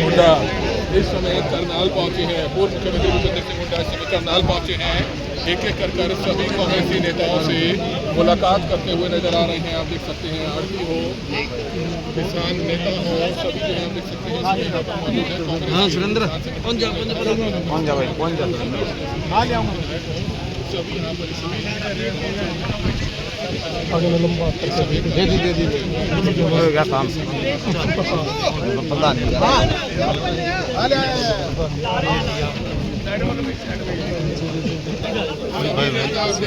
हुड्डा इस समय करनाल पहुंचे हैं। पूर्व मुख्यमंत्री भूपेंद्र सिंह हुड्डा इस समय करनाल पहुंचे हैं। एक एक कर सभी कांग्रेसी नेताओं से मुलाकात करते हुए नजर आ रहे हैं। आप देख सकते हैं आरती हो, किसान नेता हो, सभी जो है आप देख सकते हैं यहाँ पर मौजूद है। हाँ सुरेंद्र कौन जा भाई सभी यहाँ पर पता नहीं।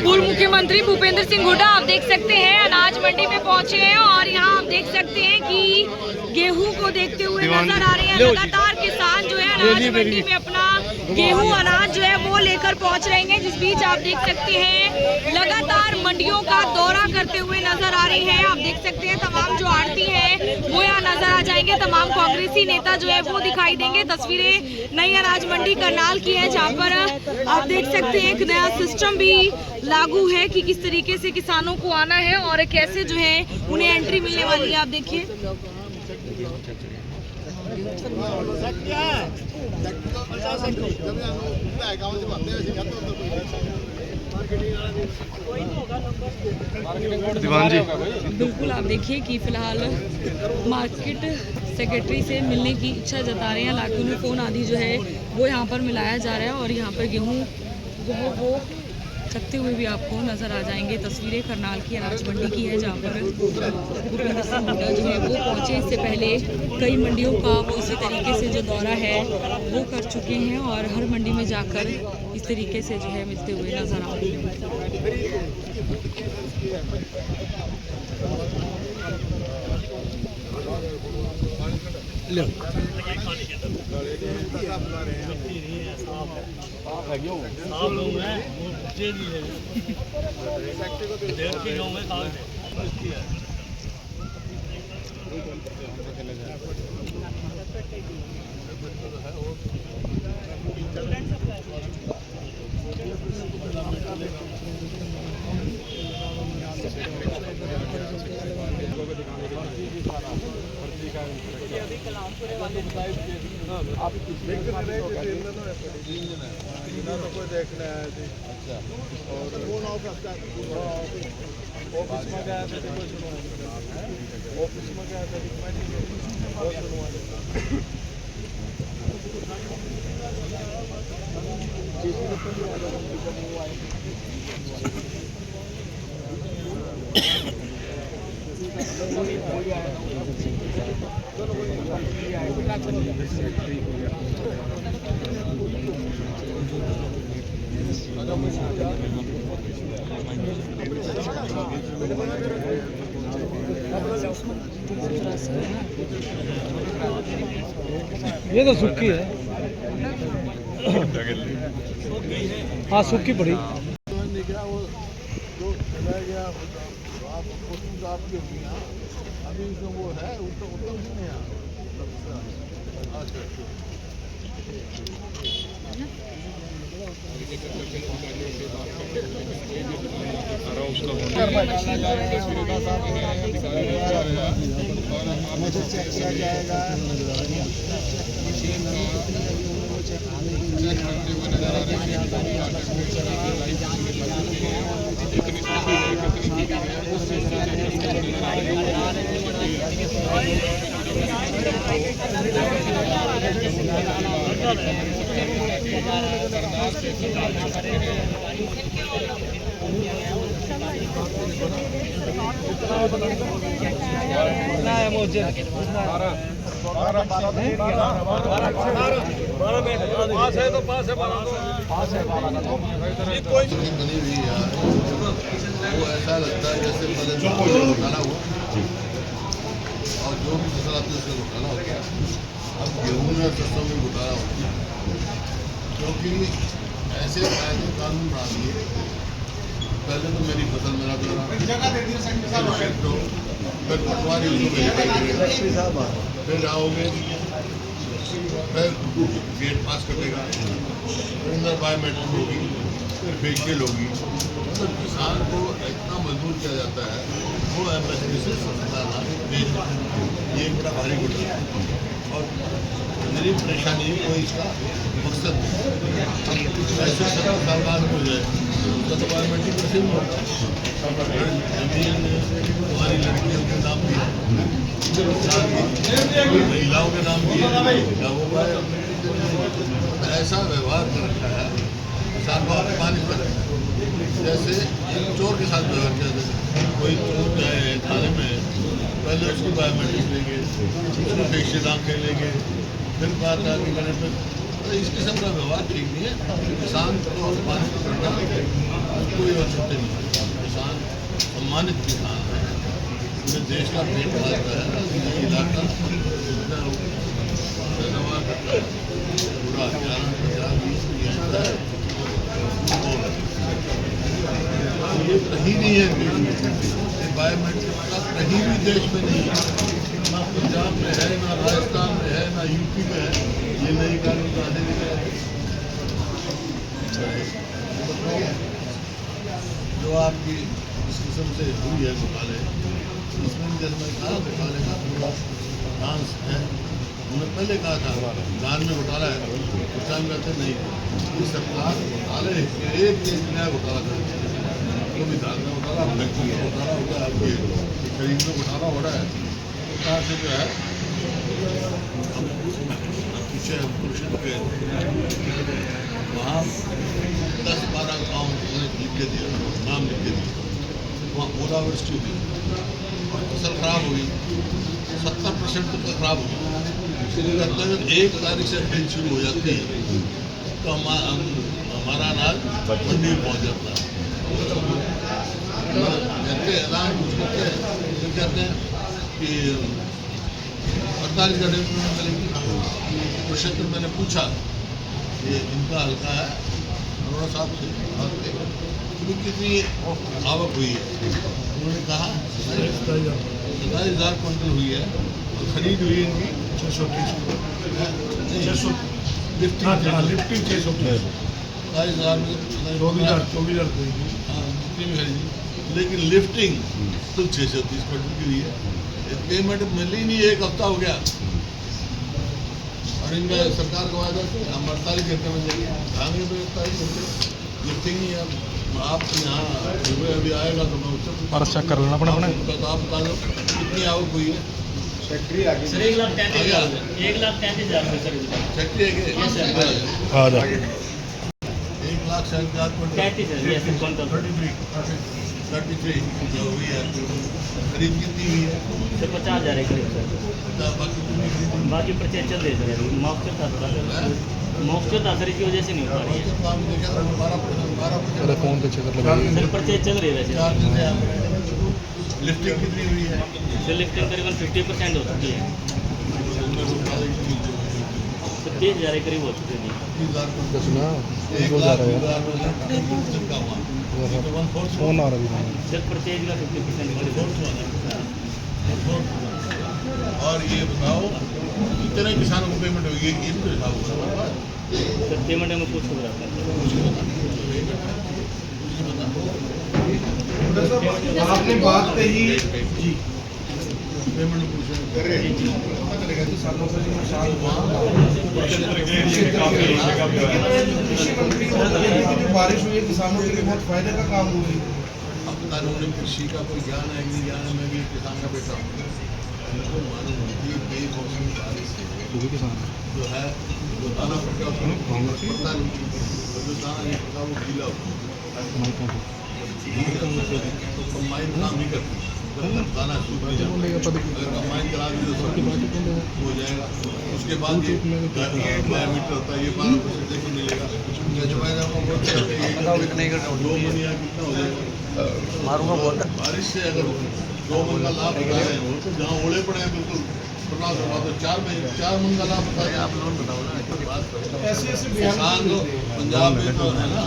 पूर्व मुख्यमंत्री भूपेंद्र सिंह हुड्डा आप देख सकते हैं अनाज मंडी में पहुंचे हैं और यहां आप देख सकते हैं कि गेहूं को देखते हुए नजर आ रहे हैं। लगातार किसान जो है अनाज मंडी में अपना गेहूं अनाज जो है वो लेकर पहुंच रहे हैं। जिस बीच आप देख सकते हैं लगातार मंडियों का दौरा करते हुए नजर आ रहे हैं। आप देख सकते हैं तमाम जो आड़ती है वो यहाँ नजर आ जाएंगे। तमाम कांग्रेसी नेता जो है वो दिखाई देंगे। तस्वीरें नई अनाज मंडी करनाल की है जहाँ पर आप देख सकते हैं एक नया सिस्टम भी लागू है कि किस तरीके से किसानों को आना है और कैसे जो है उन्हें एंट्री मिलने वाली है। आप देखिए बिल्कुल आप देखिए कि फिलहाल मार्केट सेक्रेटरी से मिलने की इच्छा जता रहे हैं। लाखों में फ़ोन आदि जो है वो यहाँ पर मिलाया जा रहा है और यहाँ पर गेहूँ जो है वो चकते हुए भी आपको नज़र आ जाएंगे। तस्वीरें करनाल की अनाज मंडी की है जहाँ पर भूपेंद्र सिंह हुड्डा जो है वो पहुँचे। इससे पहले कई मंडियों का वो इसी तरीके से जो दौरा है वो कर चुके हैं और हर मंडी में जाकर इस तरीके से जो है मिलते हुए नजर आ रहे हैं। ये तो सूखी है। हाँ सूखी पड़ी। अभी वो है वो ऐसा लगता है जैसे पहले घोटाला हुआ और जो भी फसल आती है उसका घोटाला होता है। अब गेहूँ में सरसों में घोटाला होता है क्योंकि ऐसे कायदे कानून बना दिए। पहले तो मेरी फसल मेरा ब्यौरा, फिर पटवारी फिर आओगे, फिर गेट पास कटेगा, फिर अंदर बायोमेट्रिक होगी। फिर फेशियल होगी, तो किसान को इतना मजबूर किया जाता है वो एमएसपी से सस्ता ना बेच, ये एक बड़ा भारी गुट है। और मेरी परेशानी वो इसका मकसद ऐसे 70 साल बाद हो जाए उसका तो बायोमेट्रिक कैसे भी होगा। जमीन हमारी लड़कियों के नाम भी महिलाओं के नाम भी ऐसा व्यवहार कर रखा है, किसान को अपमानित कर रखा है। जैसे चोर के साथ व्यवहार किया जाए, कोई चोर जाए थाने में, पहले उसकी बायोमेट्रिक लेंगे, उसकी फेशियल आँखें लेंगे, फिर बात आगे करने पर इस किस्म का व्यवहार ठीक नहीं है। किसान को अपमानित करना कोई औचित्य नहीं है। किसान सम्मानित किसान है, पूरे देश का पेट पालता है, इलाका पैदावार करता है, पूरा 11-50 है। ये कहीं नहीं है, बायोमेट्रिक का कहीं भी देश में नहीं है, ना पंजाब में है, ना राजस्थान में है, ना यूपी में है। ये नई कानून आने जो आपकी इस किस्म से हुई है घोटाले, इसमें जैसे मैंने कहा घोटाले का पूरा डांस है। उन्होंने पहले कहा था धान में घोटाला है, उस टाइम कहते नहीं, ये सरकार घोटाले एक नया घोटाला करती है। तो भी धान में घोटाला, फैक्ट्री में घोटाला होता है, आपके खरीद में घोटाला हो रहा है। सरकार से जो है पीछे पुरुषों के वहाँ 10-12 गाँव उन्हें लिख के दिया, नाम लिख के दिया, वहाँ ओलावृष्टि हुई और फसल खराब हो गई, 70% तक खराब हो गई। अगर 1 तारीख से खरीद शुरू हो जाती है तो हमारा अनाज मंडी में पहुँच जाता है। कहते ऐलान कुछ करते हैं, फिर कहते हैं कि 48 घंटे में मिलेगी। क्षेत्र मैंने पूछा ये इनका हल्का है अरोड़ा साहब से कितनी आवक हुई है, उन्होंने कहा 27,000 क्विंटल हुई है और खरीद हुई इनकी 630 लिफ्टिंग 630 27,000 में 24,000 जितनी भी खरीदी, लेकिन लिफ्टिंग कुल 630 क्विंटल की हुई है। पेमेंट मिली नहीं, 1 हफ्ता हो गया और इनका सरकार का वादा हम 48 घंटे में देंगे, आगे तो 48 घंटे लिफ्टिंग ही है। आप यहाँ अभी आएगा तो मैं उससे और चेक कर लेना अपना तो आप बता दो कितनी आवक हुई है। सर 1,33,000 फैक्ट्री है कि 1,37,000 जो हुई है, खरीद कितनी हुई है? सर 50,000 है करीब सर। बाकी परचेज चल रही है सर, मॉक्चर था थोड़ा, मॉक्चर था सर, इसकी वजह से नहीं हो पा रही है। काम देखा था 12% फोन पे चेक कर लगा सर परचेज चल रही है वैसे। 4 दिन से लिफ्टिंग कितनी हुई है? सर लिफ्टिंग करीबन 50% हो चुकी है, 30,000 के करीब हो चुकी है। 1/4 फोन आ रहा है सर परचेज का 50% और ये बताओ कितने किसानों को पेमेंट होगी? ये तो हिसाब होगा सर, पेमेंट में कुछ हो रहा है। आपने बात कही जी, पेमेंट कृषि मंत्री जो बारिश हुई है किसानों के लिए बहुत फायदे का काम हुई। अब पता नहीं उन्हें कृषि का कोई ज्ञान है नहीं ज्ञान है, मैं भी किसान का बेटा हूँ। उनको मालूम होती है बेमौसमी बारिश जो है जो दाना पड़ता है पता नहीं, जो दाना नहीं पड़ता वो गीला होता है तो कंबाइन काम नहीं करती, दाना सूख नहीं जाता। अगर कंबाइन चला दी तो हो जाएगा। उसके बाद ये बायोमीटर होता है, ये 12% को मिलेगा। दो महीने कितना हो जाएगा बारिश से? अगर 2 मन का लाभ बता रहे हो तो जहाँ ओले पड़े हैं बिल्कुल तो 4 मन का लाभ बता रहे हैं। आप लोग बताओ ना, बात करो। ऐसे किसान को पंजाब में तो है ना,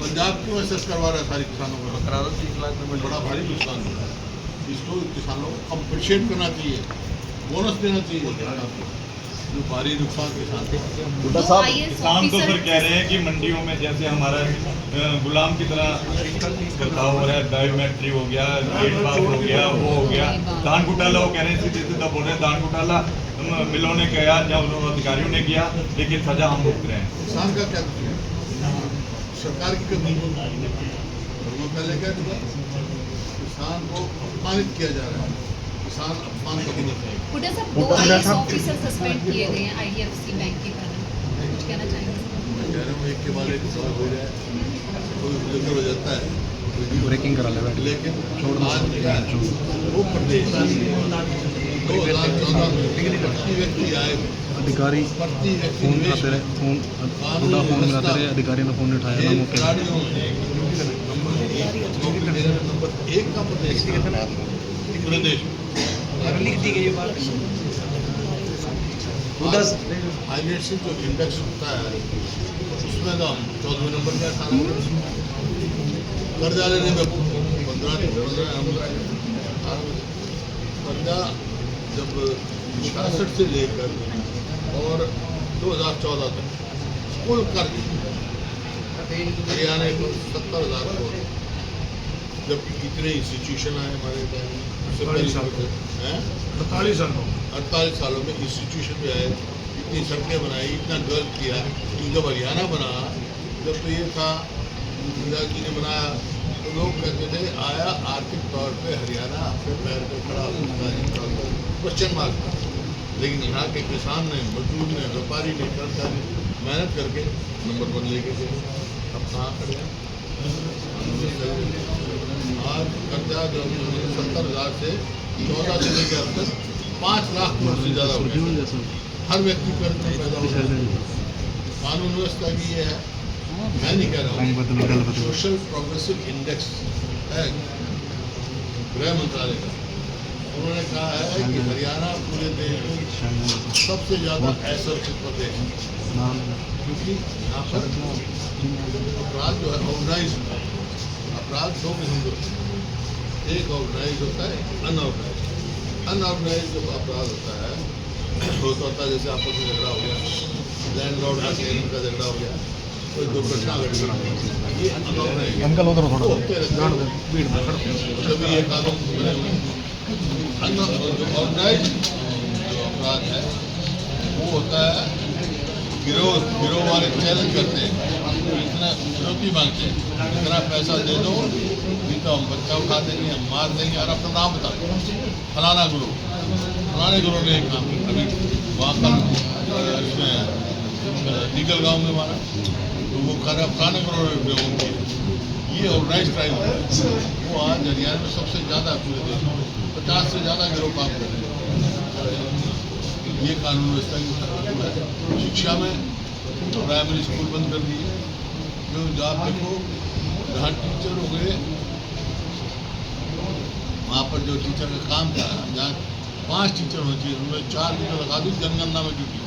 पंजाब क्यों एसेस करवा रहा है सारे किसानों को? करा दो 30 लाख में बड़ा भारी नुकसान हो रहा है। इसको किसानों को अप्रिशिएट करना चाहिए, बोनस देना चाहिए। जो भारी नुकसान किसान को किसान तो सर कह रहे हैं कि मंडियों में जैसे हमारा गुलाम की तरह बर्ताव हो रहा है, बायोमेट्रिक हो गया, गेट पास हो गया, वो हो गया, धान घोटाला, वो कह रहे हैं सीधे सीधा बोल रहे हैं धान घोटाला मिलों ने किया या उन अधिकारियों ने किया, लेकिन सजा हम भुगत रहे हैं। किसान का क्या कसूर है? सरकार की कमी है। और वो पहले क्या था, किसान को अपमानित किया जा रहा है, किसान अपमान कभी नहीं करेगा। हुड्डा साहब 2 IAS ऑफिसर सस्पेंड किए गए हैं IDFC बैंक के कारण, कुछ कहना चाहेंगे? मैं कह रहा हूँ एक के बाद एक सवाल हो जाए, कोई लेकर हो जाता है, ब्रेकिंग करा ले बैठ। लेकिन आज क्या है, वो प्रदेश 2014 में प्रति व्यक्ति आए, अधिकारी प्रति व्यक्ति फोन निवेश उठाते रहे, फोन बुढ़ा फोन मिलाते रहे, अधिकारी ने फोन नहीं उठाया ना मौके पे। खिलाड़ियों में नंबर 1 का प्रदेश पूरे देश में। लिख दी गई बात। IAS जो इंडेक्स होता है उसमें तो हम 14वें नंबर का 18 कर्जा लेने में 15 कर्जा जब 66 से लेकर और 2014 तक कुल कर्ज हरियाणा को 70,000 करोड़, जबकि कितने इंस्टीट्यूशन आए हमारे पास 48 सालों में इंस्टीट्यूशन जो है, इतनी सड़कें बनाई, इतना डेवलप किया। जब हरियाणा बना, जब तो ये था इंदिरा जी ने बनाया तो लोग कहते थे आया आर्थिक तौर पे हरियाणा अपने पैर पे खड़ा हो सकता है, क्वेश्चन मार्क था। लेकिन यहाँ के किसान ने, मजदूर ने, व्यापारी ने, कर्मचारी मेहनत करके नंबर 1 लेके गए। अब कहाँ खड़े हैं? आज कर्जा जो 70,000 से 14 से लेकर अब तक 5 लाख करोड़ से ज़्यादा हो गया। हर व्यक्ति कर्ज में पैदा हो रहा है। कानून व्यवस्था की ये है, मैं नहीं कह रहा हूँ। सोशल प्रोग्रेसिव इंडेक्स है गृह मंत्रालय का, उन्होंने कहा है कि हरियाणा पूरे देश में सबसे ज़्यादा असुरक्षित प्रदेश है, क्योंकि यहाँ पर अपराध जो है ऑर्गेनाइज अपराध 2 किस्म के होते हैं। एक ऑर्गेनाइज होता है, अनऑर्गेनाइज। अनऑर्गेनाइज जब अपराध होता है तो होता है जैसे आपस में झगड़ा हो गया, लैंडलॉर्ड का टेनेंट का झगड़ा हो गया, कोई दुर्घटना घट गई, ये अनऑर्गेनाइज अंकल उधर थोड़ा होते रहते हैं। तभी ये कानून बने हुए हैं। जो ऑर्गेनाइज जो अपराध है वो होता है गिरोह वाले चैलेंज करते हैं, इतना फिरौती मांगते हैं, इतना पैसा दे दो नहीं तो हम बच्चा उठा देंगे, हम मार देंगे, और अपना नाम बता दो, फलाना गुरु ने एक काम किया। अभी वहाँ कल इसमें निकल गाँव में मारा तो वो फलाने गुरु ने किया। ये ऑर्गेनाइज क्राइम है, वो आज हरियाणा में सबसे ज़्यादा पूरे देश में 50 से ज़्यादा गिरोह काम कर रहे हैं। ये कानून व्यवस्था की है। शिक्षा में प्राइमरी स्कूल बंद कर दिए, जो आप देखो जहाँ टीचर हो गए, वहाँ पर जो टीचर का काम था, जहाँ 5 टीचर होने चाहिए उनमें 4 टीचर लगा दी जनगणना में ड्यूटी,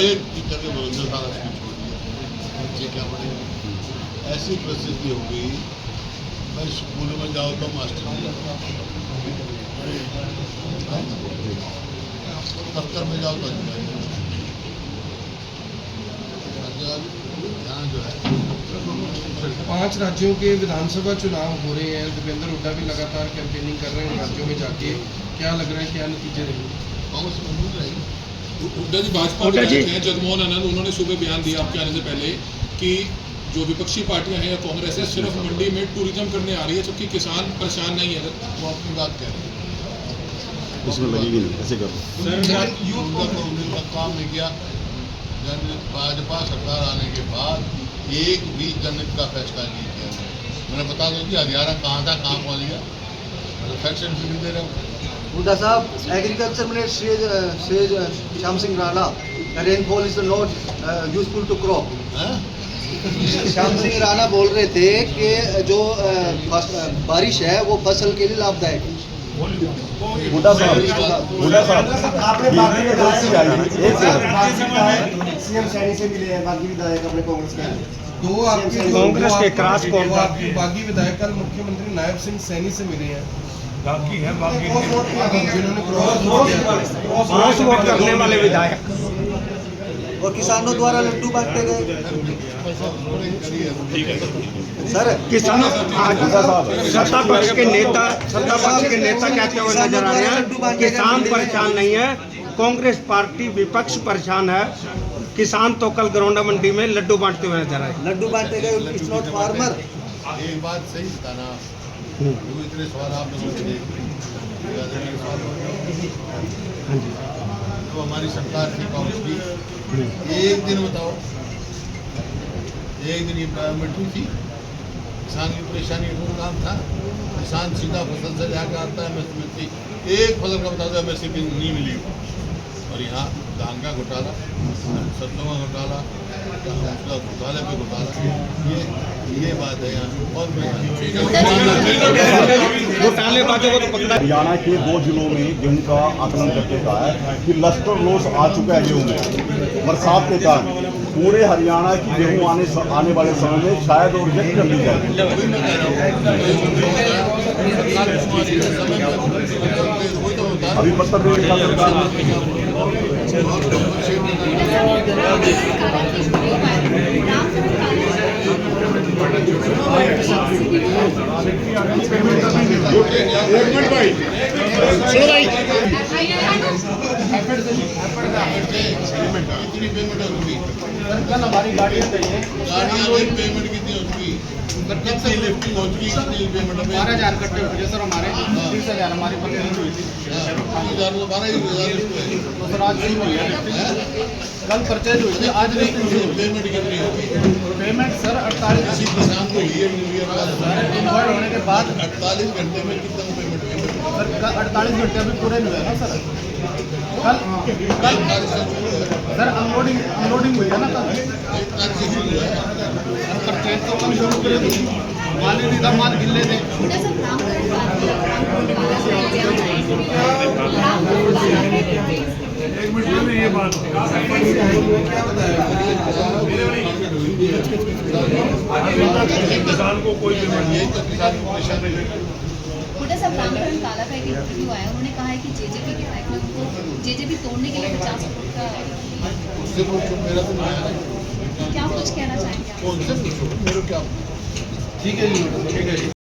एक टीचर के भरोसे सारा स्कूल छोड़ दिया, बच्चे क्या पढ़ेंगे? ऐसी परिस्थिति हो गई। मैं स्कूल में जाओ तो मास्टर दफ्तर में जाओ तो यहाँ जो है 5 राज्यों के विधानसभा चुनाव हो रहे हैं, दीपेंद्र हुड्डा भी लगातार कैंपेनिंग कर रहे हैं राज्यों में जाके, क्या लग रहा है, क्या नतीजे रहेंगे? कांग्रेस मजबूत रहेगी। हुड्डा जी भाजपा विधायक हैं जगमोहन आनंद, उन्होंने सुबह बयान दिया आपके आने से पहले कि जो विपक्षी पार्टियां हैं या कांग्रेस है सिर्फ मंडी में टूरिज्म करने आ रही है, जबकि किसान परेशान नहीं है। वो अपनी बात कह रहे हैं, इसमें लगेगी नहीं, ऐसे करो। यूथ का काम नहीं किया। भाजपा सरकार आने के बाद एक भी जनहित का फैसला नहीं किया। मैंने बता दूं कि हरियाणा कहाँ था, कहाँ पहुँच गया, फैक्ट एंड फिगर दे रहे हो। हुड्डा साहब, agriculture minister Shyam Singh Rana, rainfall is not useful to crop. Shyam Singh Rana बोल रहे थे कि जो बारिश है वो फसल के लिए लाभदायक है। हुड्डा साहब आपने बाकी विधायक सीएम सैनी से मिले हैं, बाकी विधायक अपने कांग्रेस के दो आपके कांग्रेस के क्रास बागी विधायक कल मुख्यमंत्री नायब सिंह सैनी से मिले हैं, बाकी है बाकी जिन्होंने क्रॉस वोट करने वाले विधायक और किसानों द्वारा लड्डू बांटे गए। सर किसानों सत्ता पक्ष के नेता कहते हुए नजर आ रहे हैं किसान परेशान नहीं है, कांग्रेस पार्टी विपक्ष परेशान है। किसान तो कल गरौंडा मंडी में लड्डू बांटते हुए नजर आए। लड्डू बांटे गए, इट्स नॉट फार्मर। एक बात सही था ना, जो इतने सवाल आप लोगों से तो हमारी सरकार थी कांग्रेस की, एक दिन बताओ, एक दिन ये बैठू थी, किसान की परेशानी का काम था। किसान सीधा फसल से जाकर आता है एमएसपी, एक फसल का बता दो एमएसपी नहीं मिली। और यहाँ धान का घोटाला, सरसों का घोटाला, घोटाले पे घोटाला, ये बात है यहाँ। और घोटालेबाजों को तो पकड़ा। हरियाणा के 2 जिलों में गेहूं का आकलन करके कहा है कि लस्टर लॉस आ चुका है गेहूं में बरसात के कारण। पूरे हरियाणा की गेहूं आने वाले समय में शायद और रिजेक्ट कर दी जाएगी। अभी पत्र भी लिखा सरकार कल हमारी गाड़ियाँ पेमेंट कितनी हो चुकी, कितनी लिफ्टिंग हो चुकी, कितनी पेमेंट 12,000 इकट्ठे हुए सर हमारे, 30,000 हमारी परचेज हुई थी। 12,000 तो सर आज नहीं हुई है लिफ्टिंग, कल परचेज हुई थी, आज नहीं हुई। पेमेंट कितनी होगी? पेमेंट सर 48 किसी किसान को इन्वर्ट होने के बाद 48 घंटे में कितना पेमेंट हुई? सर 48 घंटे अभी पूरे नहीं हुए ना सर। कल सर अनलोडिंग हुई है ना कल, परचेज तो कल शुरू करे थे, माल ही नहीं था, माल गिल्ले थे। एक मिनट में ये बात किसान को कोई पेमेंट नहीं। बुड्ढा साहब रामकरण काला का एक इंटरव्यू आया, उन्होंने कहा है कि जेजेपी के नायक ने उनको जेजेपी तोड़ने के लिए 50 करोड़ का उससे पूछो, मेरा तो नहीं है। क्या कुछ कहना चाहेंगे आप? उनसे पूछो, मेरे क्या ठीक है जी, ठीक है जी।